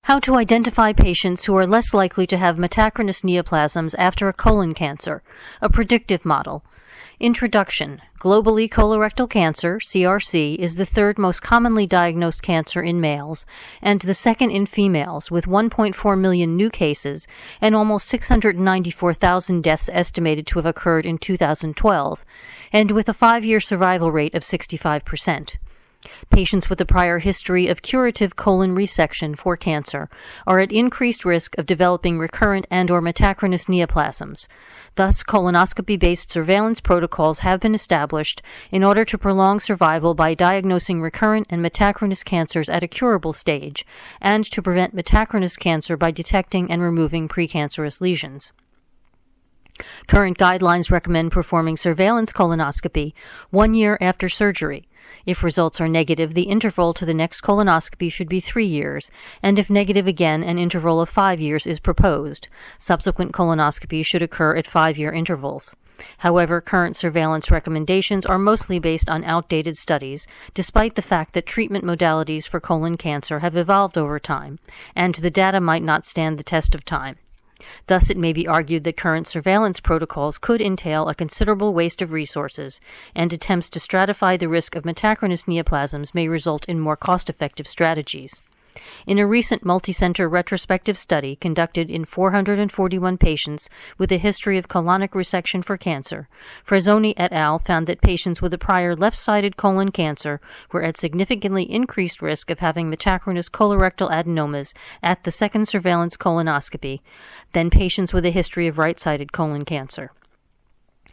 How to identify patients who are less likely to have metachronous neoplasms after a colon cancer, a predictive model. Introduction. Globally, colorectal cancer, CRC, is the third most commonly diagnosed cancer in males and the second in females, with 1.4 million new cases and almost 694,000 deaths estimated to have occurred in 2012, and with a 5-year survival rate of 65%. Patients with a prior history of curative colon resection for cancer are at increased risk of developing recurrent and/or metachronous neoplasms. Thus, colonoscopy-based surveillance protocols have been established in order to prolong survival by diagnosing recurrent and metachronous cancers at a curable stage, and to prevent metachronous cancer by detecting and removing precancerous lesions. Current guidelines recommend performing surveillance colonoscopy 1 year after surgery. If results are negative, the interval to the next colonoscopy should be 3 years, and if negative again, an interval of 5 years is proposed. Subsequent colonoscopy should occur at 5-year intervals. However, current surveillance recommendations are mostly based on outdated studies, despite the fact that treatment modalities for colon cancer have evolved over time, and the data might not stand the test of time. Thus, it may be argued that current surveillance protocols could entail a considerable waste of resources, and attempts to stratify the risk of metachronous neoplasms may result in more cost-effective strategies. In a recent multicenter retrospective study conducted in 441 patients with a history of colonic resection for cancer, Frazzoni et al. Found that patients with a prior left-sided colon cancer were at significantly increased risk of having metachronous colorectal adenomas at the second surveillance colonoscopy than patients with a history of right-sided colon cancer.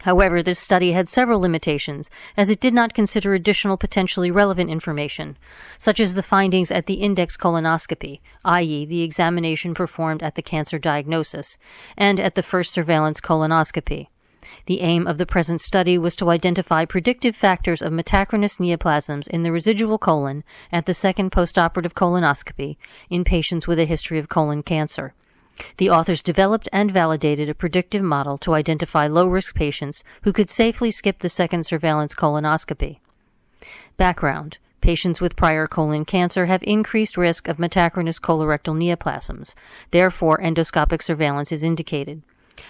However, this study had several limitations, as it did not consider additional potentially relevant information, such as the findings at the index colonoscopy, i.e., the examination performed at the cancer diagnosis, and at the first surveillance colonoscopy. The aim of the present study was to identify predictive factors of metachronous neoplasms in the residual colon at the second postoperative colonoscopy in patients with a history of colon cancer. The authors developed and validated a predictive model to identify low-risk patients who could safely skip the second surveillance colonoscopy. Background. Patients with prior colon cancer have increased risk of metachronous colorectal neoplasms. Therefore, endoscopic surveillance is indicated.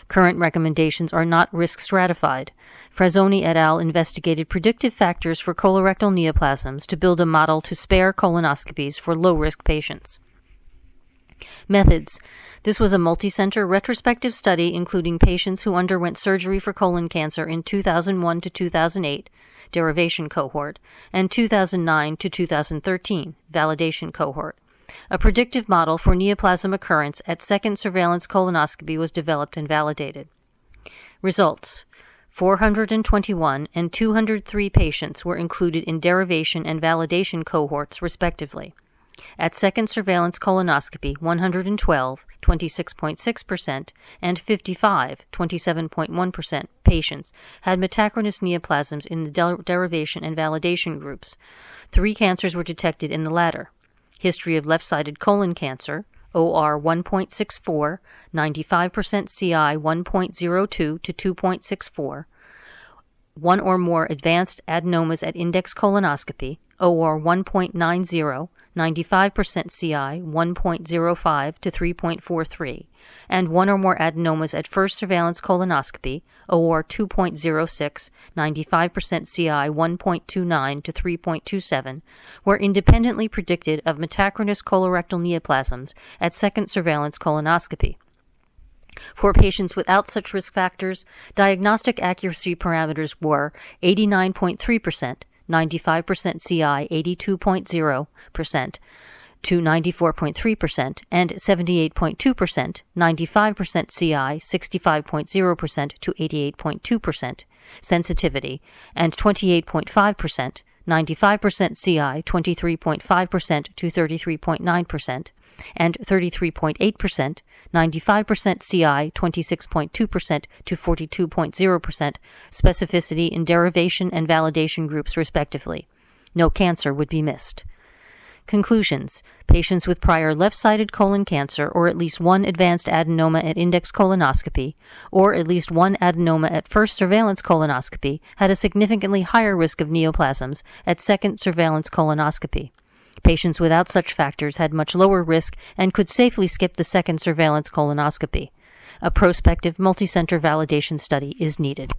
Current recommendations are not risk stratified. Frazzoni et al. Investigated predictive factors for colorectal neoplasms to build a model to spare colonoscopies for low-risk patients. Methods. This was a multicenter retrospective study including patients who underwent surgery for colon cancer in 2001 to 2008, derivation cohort, and 2009 to 2013, validation cohort. A predictive model for neoplasm occurrence at second surveillance colonoscopy was developed and validated. Results. 421 and 203 patients were included in derivation and validation cohorts, respectively. At second surveillance colonoscopy, 112, 26.6%, and 55, 27.1% patients had metachronous neoplasms in the derivation and validation groups. 3 cancers were detected in the latter. History of left-sided colon cancer, OR 1.64, 95% CI 1.02 to 2.64, 1 or more advanced adenomas at index colonoscopy, OR 1.90, 95% CI 1.05 to 3.43, and 1 or more adenomas at first surveillance colonoscopy, OR 2.06, 95% CI 1.29 to 3.27, were independently predicted of metachronous colorectal neoplasms at second surveillance colonoscopy. For patients without such risk factors, diagnostic accuracy parameters were 89.3%, 95% CI 82.0% to 94.3%, and 78.2%, 95% CI 65.0% to 88.2% sensitivity, and 28.5%, 95% CI 23.5% to 33.9%, and 33.8%, 95% CI 26.2% to 42.0% specificity in derivation and validation groups, respectively. No cancer would be missed. Conclusions. Patients with prior left-sided colon cancer or at least 1 advanced adenoma at index colonoscopy or at least 1 adenoma at first surveillance colonoscopy had a significantly higher risk of neoplasms at second surveillance colonoscopy. Patients without such factors had much lower risk and could safely skip the second surveillance colonoscopy. A prospective multicenter validation study is needed.